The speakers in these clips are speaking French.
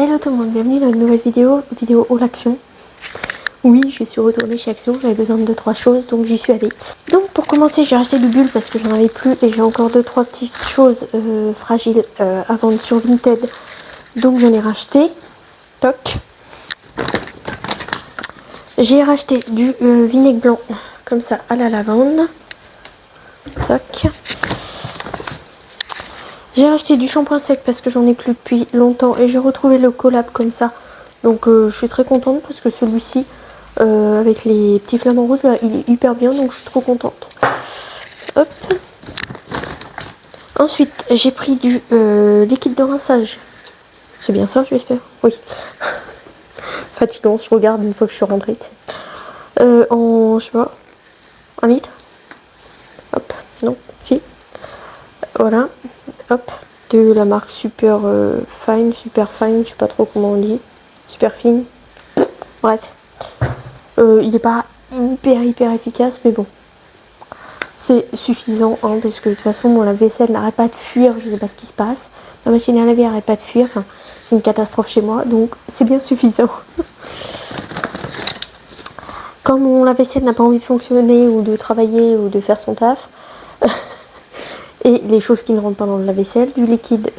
Hello tout le monde, bienvenue dans une nouvelle vidéo Haul Action. Oui, je suis retournée chez Action, j'avais besoin de 2-3 choses donc j'y suis allée. Donc pour commencer j'ai racheté du bulle parce que je n'en avais plus et j'ai encore 2-3 petites choses fragiles à vendre sur Vinted. Donc j'en ai racheté. Toc. J'ai racheté du vinaigre blanc comme ça à la lavande. Toc. J'ai racheté du shampoing sec parce que j'en ai plus depuis longtemps et j'ai retrouvé le collab comme ça. Donc je suis très contente parce que celui-ci avec les petits flamants roses là, il est hyper bien donc je suis trop contente. Hop. Ensuite j'ai pris du liquide de rinçage. C'est bien ça j'espère. Oui. Fatigant, je regarde une fois que je suis rentrée. En je sais pas 1 litre. Hop. Non. Si. Voilà. Hop, de la marque Super Fine, je sais pas trop comment on dit, Super Fine, bref. Il n'est pas hyper efficace, mais bon, c'est suffisant, hein, parce que de toute façon, mon lave-vaisselle n'arrête pas de fuir, je sais pas ce qui se passe. Ma machine à laver n'arrête pas de fuir, enfin, c'est une catastrophe chez moi, donc c'est bien suffisant. Quand mon lave-vaisselle n'a pas envie de fonctionner, ou de travailler, ou de faire son taf, et les choses qui ne rentrent pas dans le lave-vaisselle, du liquide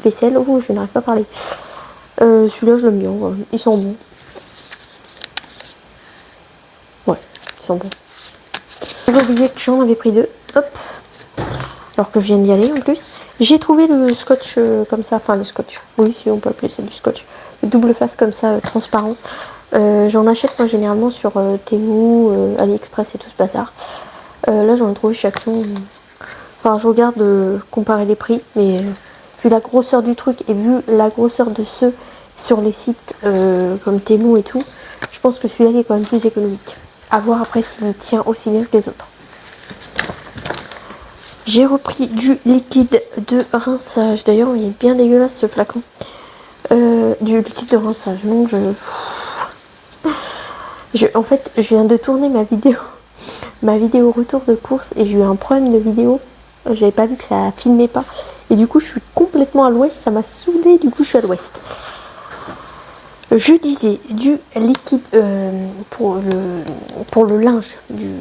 vaisselle. Oh, je n'arrive pas à parler. Celui-là, je l'aime bien. Ouais. Ils sont bons. Ouais, ils sont bons. J'avais oublié que j'en avais pris 2. Hop. Alors que je viens d'y aller en plus. J'ai trouvé le scotch comme ça. Enfin, le scotch. Oui, si on peut appeler ça du scotch. Le double face comme ça, transparent. J'en achète moi généralement sur Temu, AliExpress et tout ce bazar. Là, j'en ai trouvé chez Action. Enfin, je regarde comparer les prix, mais vu la grosseur du truc et vu la grosseur de ceux sur les sites comme Temu et tout, je pense que celui-là est quand même plus économique. À voir après s'il tient aussi bien que les autres. J'ai repris du liquide de rinçage. D'ailleurs, il est bien dégueulasse ce flacon. Du liquide de rinçage. Non, en fait, je viens de tourner ma vidéo retour de course et j'ai eu un problème de vidéo. J'avais pas vu que ça filmait pas. Et du coup, je suis complètement à l'ouest. Ça m'a saoulé. Du coup, je suis à l'ouest. Je disais du liquide pour le linge. Du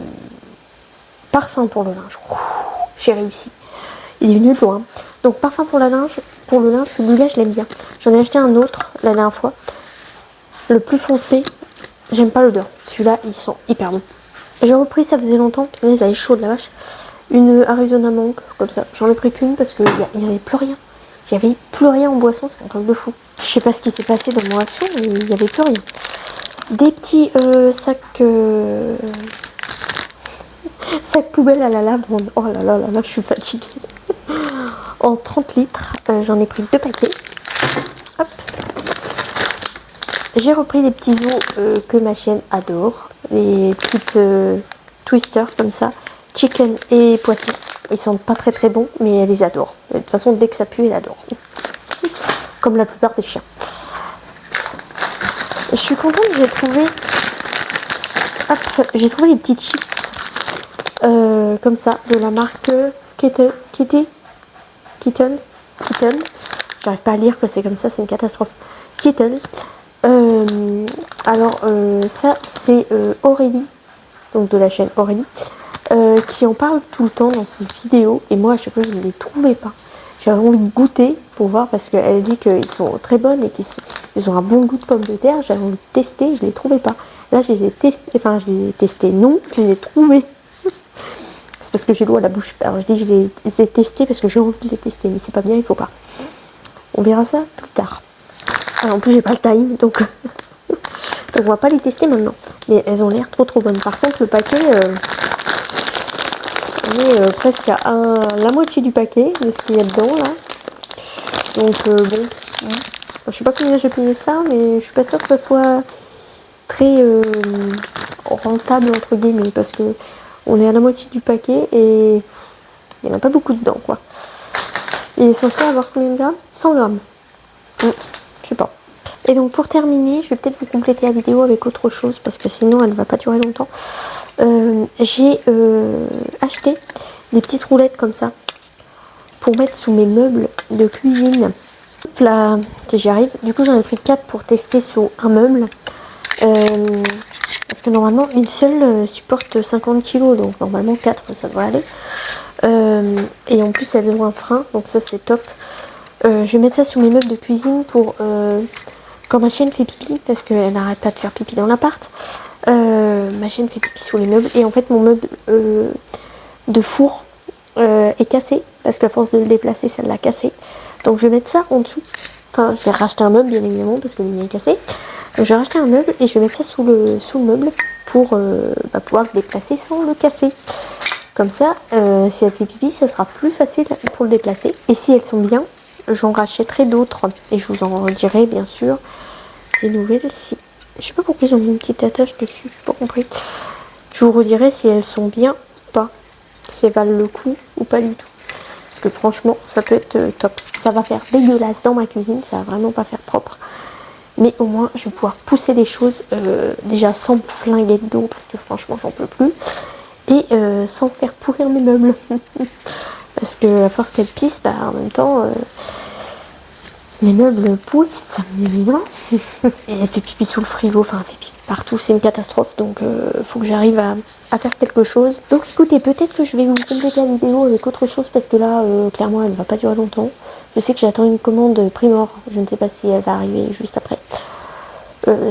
parfum pour le linge. J'ai réussi. Il est venu de loin. Donc, parfum pour le linge, celui-là, je l'aime bien. J'en ai acheté un autre la dernière fois. Le plus foncé. J'aime pas l'odeur. Celui-là, ils sont hyper bons. J'ai repris, ça faisait longtemps. Ils avaient chaud de la vache. Une Arizona Monk, comme ça. J'en ai pris qu'une parce qu'il n'y avait plus rien. Il n'y avait plus rien en boisson, c'est un truc de fou. Je sais pas ce qui s'est passé dans mon Action, mais il n'y avait plus rien. Des petits sacs poubelles à la lavande. Oh là là là là, je suis fatiguée. En 30 litres, j'en ai pris 2 paquets. Hop. J'ai repris des petits os que ma chienne adore. Les petites twisters comme ça. Chicken et poisson. Ils sont pas très bons, mais elle les adore. De toute façon, dès que ça pue, elle adore. Comme la plupart des chiens. Je suis contente, j'ai trouvé les petites chips comme ça, de la marque Kitten. J'arrive pas à lire que c'est comme ça, c'est une catastrophe. Kitten. Ça, c'est Aurélie, donc de la chaîne Aurélie. Qui en parle tout le temps dans ses vidéos et moi à chaque fois je ne les trouvais pas. J'avais envie de goûter pour voir parce qu'elle dit qu'ils sont très bonnes et qu'ils ont un bon goût de pommes de terre. J'avais envie de tester, je les trouvais pas. Là je les ai testés, non, je les ai trouvés. C'est parce que j'ai l'eau à la bouche. Alors je dis je les ai testés parce que j'ai envie de les tester, mais c'est pas bien, il faut pas. On verra ça plus tard. Alors, en plus j'ai pas le time donc on va pas les tester maintenant. Mais elles ont l'air trop bonnes. Par contre le paquet on est presque à la moitié du paquet de ce qu'il y a dedans là. Donc bon, je sais pas combien j'ai payé ça, mais je suis pas sûre que ça soit très rentable entre guillemets parce que on est à la moitié du paquet et il n'y en a pas beaucoup dedans quoi. Il est censé avoir combien de grammes? 100 grammes. Je sais pas. Et donc pour terminer, je vais peut-être vous compléter la vidéo avec autre chose parce que sinon elle ne va pas durer longtemps. J'ai acheté des petites roulettes comme ça pour mettre sous mes meubles de cuisine. hop là, j'y arrive. Du coup j'en ai pris 4 pour tester sur un meuble. Parce que normalement une seule supporte 50 kg, donc normalement 4 ça devrait aller. Et en plus elles ont un frein, donc ça c'est top. Je vais mettre ça sous mes meubles de cuisine pour quand ma chienne fait pipi, parce qu'elle n'arrête pas de faire pipi dans l'appart. Ma chienne fait pipi sous les meubles, et en fait mon meuble de four est cassé, parce qu'à force de le déplacer ça l'a cassé. Donc je vais mettre ça en dessous. Enfin je vais racheter un meuble bien évidemment parce que le mien est cassé. Je vais racheter un meuble et je vais mettre ça sous le meuble pour pouvoir le déplacer sans le casser. Comme ça, si elle fait pipi, ça sera plus facile pour le déplacer. Et si elles sont bien, j'en rachèterai d'autres. Et je vous en dirai bien sûr des nouvelles. Si... Je sais pas pourquoi ils ont mis une petite attache dessus, j'ai pas compris. Je vous redirai si elles sont bien ou pas. Si elles valent le coup ou pas du tout. Parce que franchement, ça peut être top. Ça va faire dégueulasse dans ma cuisine, ça va vraiment pas faire propre. Mais au moins, je vais pouvoir pousser les choses déjà sans me flinguer dedans parce que franchement, j'en peux plus. Et sans faire pourrir mes meubles. Parce que à force qu'elle pisse, bah, en même temps, mes meubles pourrissent. Et elle fait pipi sous le frigo, enfin, elle fait pipi partout, c'est une catastrophe. Donc, faut que j'arrive à faire quelque chose. Donc, écoutez, peut-être que je vais vous compléter la vidéo avec autre chose parce que là, clairement, elle va pas durer longtemps. Je sais que j'attends une commande Primor. Je ne sais pas si elle va arriver juste après.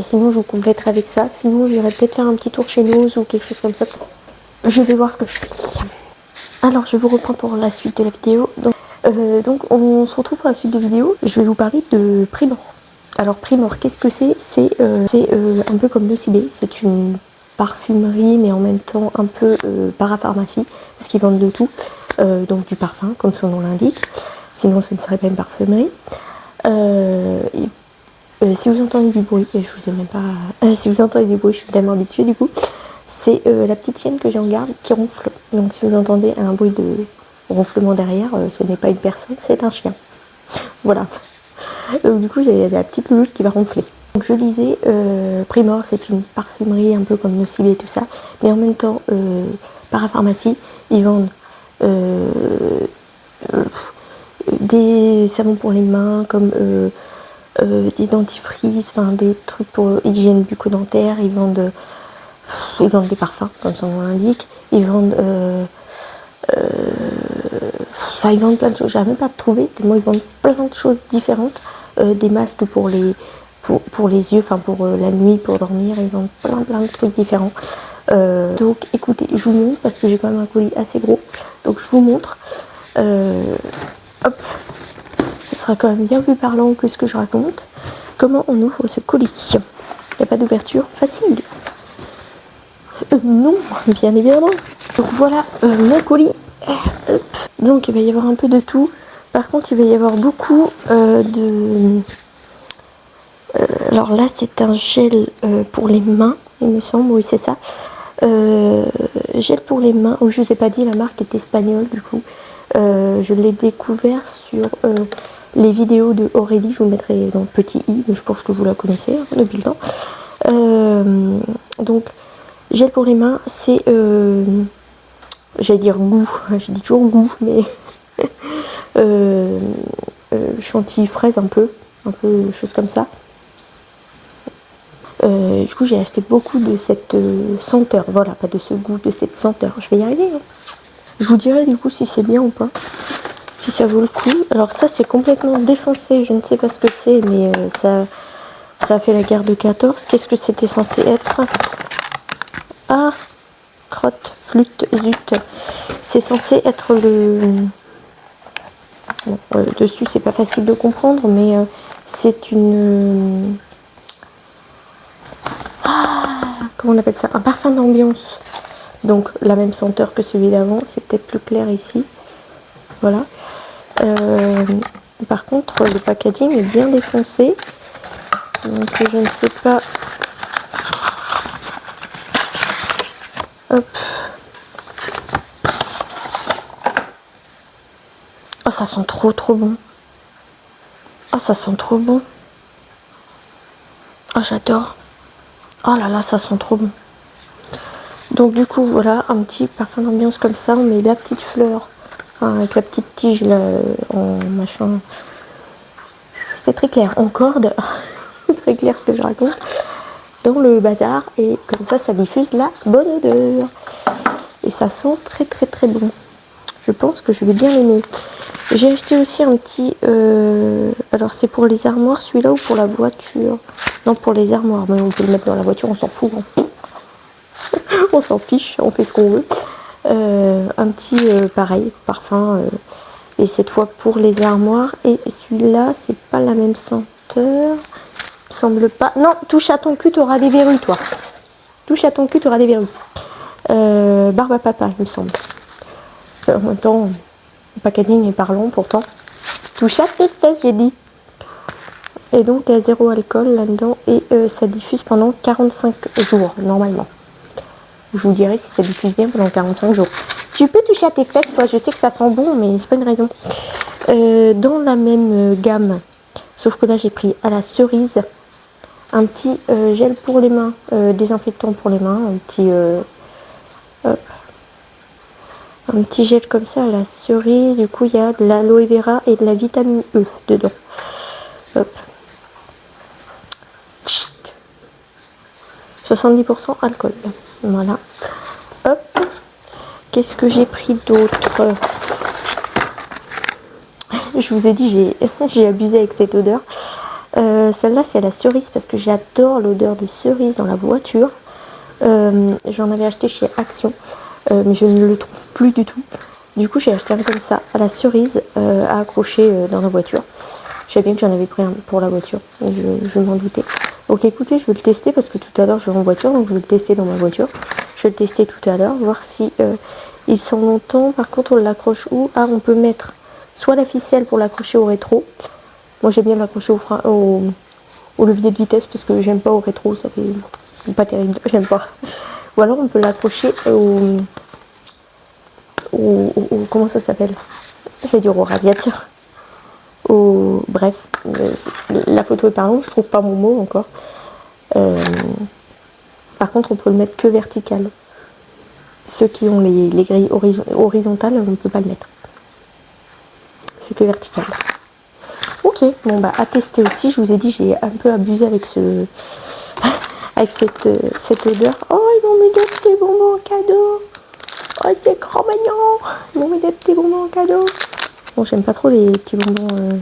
Sinon, je vous compléterai avec ça. Sinon, j'irai peut-être faire un petit tour chez Nose ou quelque chose comme ça. Je vais voir ce que je fais. Alors, je vous reprends pour la suite de la vidéo. Donc on se retrouve pour la suite de la vidéo. Je vais vous parler de Primor. Alors, Primor, qu'est-ce que c'est? C'est un peu comme Nocibé. C'est une parfumerie, mais en même temps un peu parapharmacie. Parce qu'ils vendent de tout. Donc, du parfum, comme son nom l'indique. Sinon, ce ne serait pas une parfumerie. Si vous entendez du bruit, et je vous ai même pas... si vous entendez du bruit, je suis tellement habituée du coup. C'est la petite chienne que j'ai en garde qui ronfle. Donc si vous entendez un bruit de ronflement derrière, ce n'est pas une personne, c'est un chien. Voilà. Donc du coup, j'ai la petite louloute qui va ronfler. Donc je disais, Primor, c'est une parfumerie un peu comme Nocibé et tout ça. Mais en même temps, parapharmacie, ils vendent des savons pour les mains, comme... des dentifrices, enfin des trucs pour hygiène bucco-dentaire, ils vendent des parfums, comme son nom l'indique, ils vendent ils vendent plein de choses, j'arrive même pas à trouver, tellement ils vendent plein de choses différentes, des masques pour les yeux, enfin pour la nuit, pour dormir, ils vendent plein de trucs différents. Donc écoutez, je vous montre parce que j'ai quand même un colis assez gros, donc je vous montre. Hop, ce sera quand même bien plus parlant que ce que je raconte. Comment on ouvre ce colis? Il n'y a pas d'ouverture facile. Non, bien évidemment. Donc voilà mon colis. Donc il va y avoir un peu de tout. Par contre, il va y avoir beaucoup de... alors là, c'est un gel pour les mains, il me semble. Oui, c'est ça. Gel pour les mains. Oh, je ne vous ai pas dit, la marque est espagnole du coup. Je l'ai découvert sur les vidéos de Aurélie, je vous mettrai dans le petit i, mais je pense que vous la connaissez hein, depuis le temps. Donc, gel pour les mains, c'est, j'allais dire goût, je dis toujours goût, mais chantilly fraise un peu chose comme ça. Du coup, j'ai acheté beaucoup de cette senteur, voilà, pas de ce goût, de cette senteur. Je vais y arriver. Hein. Je vous dirai du coup si c'est bien ou pas. Si ça vaut le coup. Alors ça c'est complètement défoncé, je ne sais pas ce que c'est, mais ça a fait la guerre de 14. Qu'est-ce que c'était censé être? Ah, crotte, flûte, zut. C'est censé être le... Bon, dessus c'est pas facile de comprendre, mais c'est une... comment on appelle ça? Un parfum d'ambiance. Donc la même senteur que celui d'avant, c'est peut-être plus clair ici. Voilà. Par contre, le packaging est bien défoncé. Donc, je ne sais pas. Hop. Oh, ça sent trop bon. Oh, ça sent trop bon. Oh, j'adore. Oh là là, ça sent trop bon. Donc, du coup, voilà, un petit parfum d'ambiance comme ça. On met la petite fleur. Enfin, avec la petite tige là, en machin. C'est très clair, en corde, très clair ce que je raconte, dans le bazar, et comme ça diffuse la bonne odeur. Et ça sent très très très bon. Je pense que je vais bien l'aimer. J'ai acheté aussi un petit... alors c'est pour les armoires celui-là ou pour la voiture? Non, pour les armoires, mais on peut le mettre dans la voiture, on s'en fout. Hein. On s'en fiche, on fait ce qu'on veut. Un petit pareil, parfum. Et cette fois pour les armoires. Et celui-là, c'est pas la même senteur. Il semble pas. Non, touche à ton cul, t'auras des verrues, toi. Touche à ton cul, t'auras des verrues. Barbe à papa, il me semble. En même temps, le packaging est parlant pourtant. Touche à tes fesses, j'ai dit. Et donc, il y a 0 alcool là-dedans. Et ça diffuse pendant 45 jours, normalement. Je vous dirai si ça diffuse bien pendant 45 jours. Tu peux toucher à tes fesses, toi. Je sais que ça sent bon, mais c'est pas une raison. Dans la même gamme, sauf que là, j'ai pris à la cerise un petit gel pour les mains, désinfectant pour les mains, hop, un petit gel comme ça à la cerise. Du coup, il y a de l'aloe vera et de la vitamine E dedans. Hop. 70% alcool. Voilà. Hop. Qu'est-ce que j'ai pris d'autre? Je vous ai dit, j'ai abusé avec cette odeur. Celle-là, c'est la cerise parce que j'adore l'odeur de cerise dans la voiture. J'en avais acheté chez Action, mais je ne le trouve plus du tout. Du coup, j'ai acheté un comme ça, à la cerise, à accrocher dans la voiture. Je savais bien que j'en avais pris un pour la voiture, je m'en doutais. Donc écoutez, je vais le tester parce que tout à l'heure, je vais en voiture, donc je vais le tester dans ma voiture. Je vais le tester tout à l'heure, voir si il sent longtemps. Par contre, on l'accroche où? Ah, on peut mettre soit la ficelle pour l'accrocher au rétro. Moi, j'aime bien l'accrocher au levier de vitesse parce que j'aime pas au rétro, ça fait pas terrible, j'aime pas. Ou alors, on peut l'accrocher comment ça s'appelle? Je vais dire au radiateur. Bref, la photo est parlante, je trouve pas mon mot encore. Par contre, on peut le mettre que vertical. Ceux qui ont les grilles horizontales, on ne peut pas le mettre. C'est que vertical. Ok, bon bah à tester aussi. Je vous ai dit, j'ai un peu abusé avec avec cette odeur. Oh, ils m'ont mis des petits bonbons en cadeau. Oh, c'est grand mignon. Ils m'ont mis des petits bonbons en cadeau. Bon, j'aime pas trop les petits bonbons.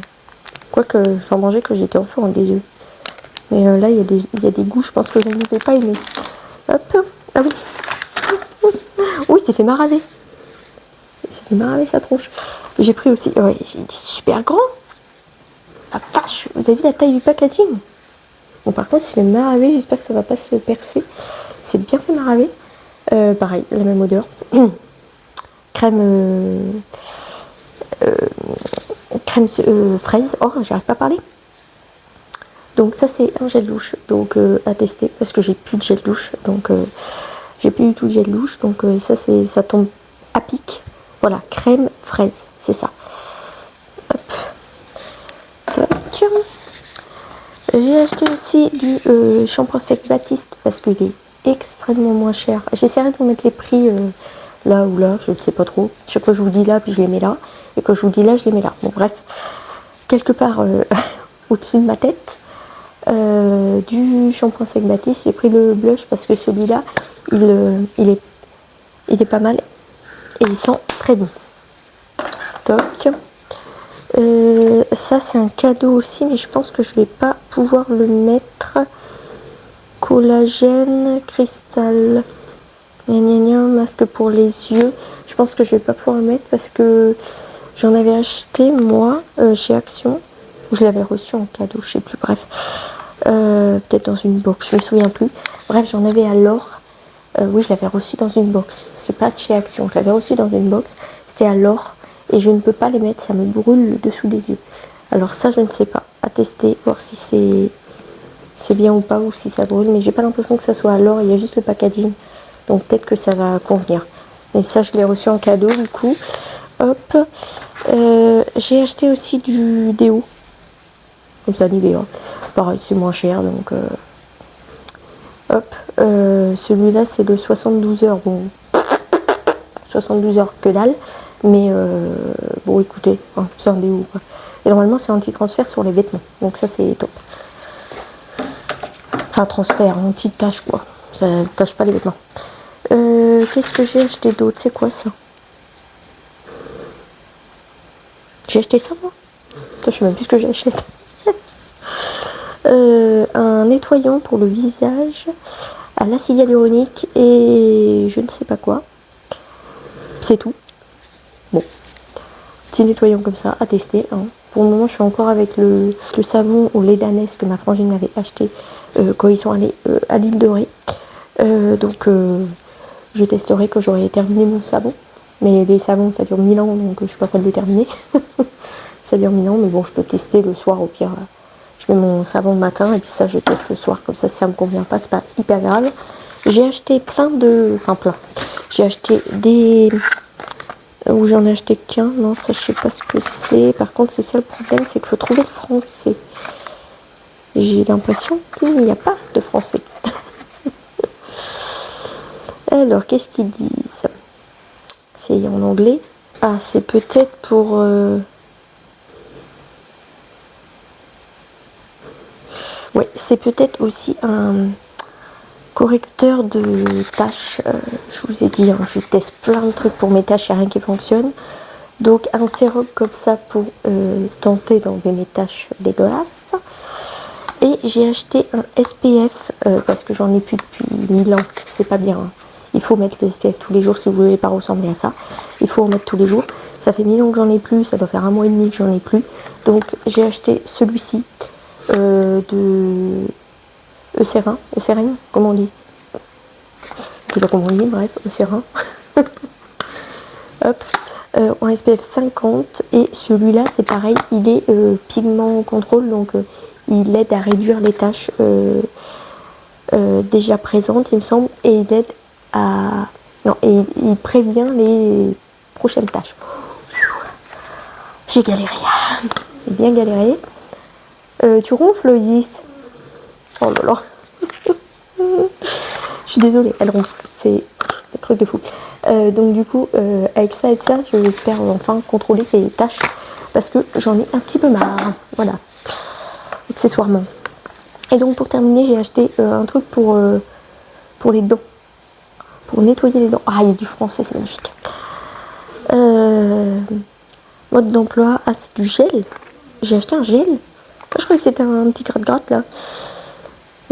Quoique j'en mangeais quand j'étais enfant, des œufs. Mais là, il y a des goûts, je pense que je ne vais pas aimer. Hop. Ah oui. Oui, il s'est fait maraver. Il s'est fait maraver sa tronche. J'ai pris aussi... Ouais, il est super grand. La vache, vous avez vu la taille du packaging? Bon, par contre, il s'est fait maraver. J'espère que ça va pas se percer. C'est bien fait maraver. Pareil, la même odeur. Crème... crème fraise. Oh, j'arrive pas à parler. Donc ça, c'est un gel douche. Donc à tester. Parce que j'ai plus de gel douche. Donc j'ai plus du tout de gel douche. Donc ça tombe à pic. Voilà, crème fraise. C'est ça. Hop. Toc. J'ai acheté aussi du shampoing sec Baptiste. Parce qu'il est extrêmement moins cher. J'essaierai de vous mettre les prix là ou là. Je ne sais pas trop. Chaque fois je vous dis là, puis je les mets là. Et quand je vous dis là, je les mets là. Bon, bref. Quelque part au-dessus de ma tête. Du shampoing sec Baptiste, j'ai pris le blush parce que celui-là il est pas mal et il sent très bon. Toc. Ça c'est un cadeau aussi, mais je pense que je vais pas pouvoir le mettre. Collagène cristal, masque pour les yeux. Je pense que je vais pas pouvoir le mettre parce que j'en avais acheté moi chez Action, ou je l'avais reçu en cadeau, je sais plus. Bref. Peut-être dans une box, je me souviens plus. Bref, j'en avais à l'or. Oui, je l'avais reçu dans une box. C'est pas de chez Action, je l'avais reçu dans une box. C'était à l'or et je ne peux pas les mettre, ça me brûle le dessous des yeux. Alors ça, je ne sais pas. À tester, voir si c'est bien ou pas, ou si ça brûle. Mais j'ai pas l'impression que ça soit à l'or, il y a juste le packaging. Donc peut-être que ça va convenir. Mais ça, je l'ai reçu en cadeau du coup. Hop. J'ai acheté aussi du déo. Comme ça, Nivea. Pareil, c'est moins cher, donc... Hop. Celui-là, c'est le 72 heures. Bon, 72 heures, que dalle. Mais, bon, écoutez, hein, c'est un déo, quoi. Et normalement, c'est anti-transfert sur les vêtements. Donc ça, c'est top. Enfin, transfert, anti-tache, quoi. Ça ne tâche pas les vêtements. Qu'est-ce que j'ai acheté d'autre? C'est quoi ça? J'ai acheté ça, moi? Je sais même plus ce que j'ai acheté. Un nettoyant pour le visage à l'acide hyaluronique et je ne sais pas quoi. C'est tout. Bon. Petit nettoyant comme ça à tester. Hein. Pour le moment, je suis encore avec le savon au lait d'ânesse que ma frangine m'avait acheté quand ils sont allés à l'île de Ré. Donc, je testerai quand j'aurai terminé mon savon. Mais les savons, ça dure 1000 ans, donc je suis pas prête de le terminer. Ça dure 1000 ans, mais bon, je peux tester le soir au pire. Je mets mon savon le matin et puis ça, je teste le soir. Comme ça, si ça me convient pas, c'est pas hyper grave. J'ai acheté plein de... Enfin, plein. J'ai acheté des... Ou j'en ai acheté qu'un. Non, ça, je sais pas ce que c'est. Par contre, c'est ça le problème, c'est qu'il faut trouver le français. J'ai l'impression qu'il n'y a pas de français. Alors, qu'est-ce qu'ils disent? C'est en anglais. Ah, c'est peut-être pour... Ouais, c'est peut-être aussi un correcteur de taches. Je vous ai dit, hein, je teste plein de trucs pour mes taches, il n'y a rien qui fonctionne. Donc un sérum comme ça pour tenter d'enlever mes taches dégueulasses. Et j'ai acheté un SPF parce que j'en ai plus depuis 1000 ans. C'est pas bien. Hein. Il faut mettre le SPF tous les jours si vous voulez pas ressembler à ça. Il faut en mettre tous les jours. Ça fait 1000 ans que j'en ai plus. Ça doit faire 1 mois et demi que j'en ai plus. Donc j'ai acheté celui-ci de Eucerin. Eucerin, comment on dit? Je sais pas comment on dit, bref, Eucerin. Hop. En SPF 50 et celui-là c'est pareil, il est pigment contrôle, donc il aide à réduire les taches déjà présentes, il me semble, et il aide à... Non, et il prévient les prochaines taches. J'ai galéré, j'ai bien galéré. Tu ronfles, Isis? Oh là là. Je suis désolée, elle ronfle, c'est un truc de fou. Donc du coup, avec ça et ça, j'espère enfin contrôler ces tâches parce que j'en ai un petit peu marre. Voilà, accessoirement. Et donc pour terminer, j'ai acheté un truc pour les dents, pour nettoyer les dents. Ah, il y a du français, c'est magnifique. Mode d'emploi, ah c'est du gel. J'ai acheté un gel. Je croyais que c'était un petit gratte-gratte là.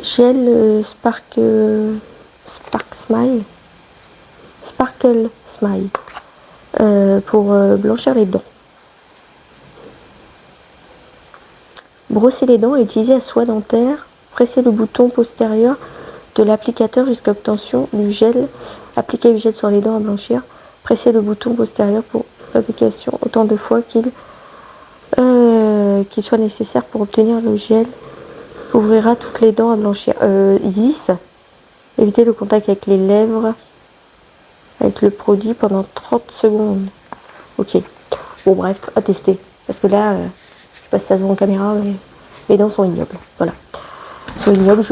Gel Sparkle Smile pour blanchir les dents. Brosser les dents et utiliser la soie dentaire. Presser le bouton postérieur de l'applicateur jusqu'à l'obtention du gel. Appliquer le gel sur les dents à blanchir. Presser le bouton postérieur pour l'application autant de fois qu'il soit nécessaire pour obtenir le gel. Ouvrira toutes les dents à blanchir. Isis, évitez le contact avec les lèvres avec le produit pendant 30 secondes. Ok. Bon bref, à tester. Parce que là, je sais pas si ça se voit en caméra, mais mes dents sont ignobles. Voilà. Elles sont ignobles.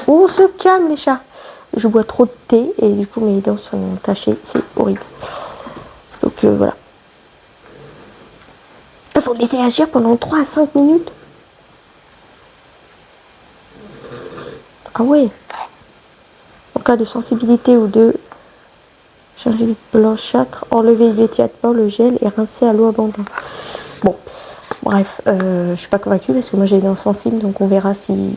On se calme les chats. Je bois trop de thé et du coup mes dents sont tachées. C'est horrible. Donc voilà. Il faut laisser agir pendant 3 à 5 minutes. Ah ouais. En cas de sensibilité ou de gingivites blanchâtres, enlever immédiatement le gel et rincer à l'eau abondante. Bon, bref, je suis pas convaincue parce que moi j'ai les dents sensibles, donc on verra si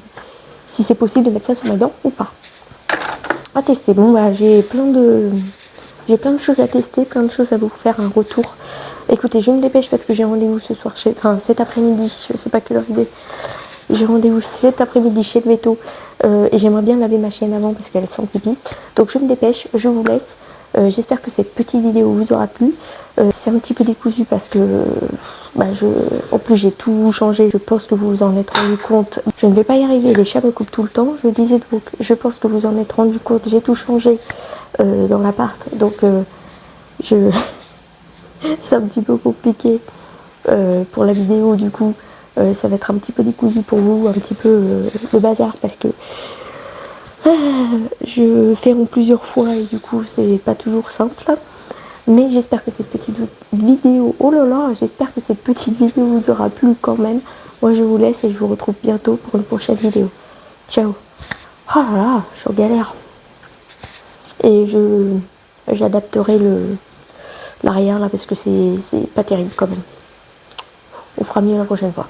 c'est possible de mettre ça sur mes dents ou pas. À tester. Bon bah j'ai plein de choses à tester, plein de choses à vous faire un retour. Écoutez, je me dépêche parce que j'ai rendez-vous ce soir cet après-midi, je sais pas quelle heure il est. J'ai rendez-vous cet après-midi chez le veto et j'aimerais bien laver ma chienne avant parce qu'elle sent pipi. Donc je me dépêche, je vous laisse. J'espère que cette petite vidéo vous aura plu. C'est un petit peu décousu parce que en plus j'ai tout changé. Je pense que vous vous en êtes rendu compte. Je ne vais pas y arriver, les chats me coupent tout le temps. Je disais donc, je pense que vous en êtes rendu compte. J'ai tout changé dans l'appart. Donc c'est un petit peu compliqué pour la vidéo du coup. Ça va être un petit peu décousu pour vous, un petit peu le bazar parce que je fais en plusieurs fois et du coup c'est pas toujours simple. Mais j'espère que cette petite vidéo, oh là là, j'espère que cette petite vidéo vous aura plu quand même. Moi je vous laisse et je vous retrouve bientôt pour une prochaine vidéo. Ciao. Oh là là, je suis en galère. Et j'adapterai l'arrière là parce que c'est pas terrible quand même. On fera mieux la prochaine fois.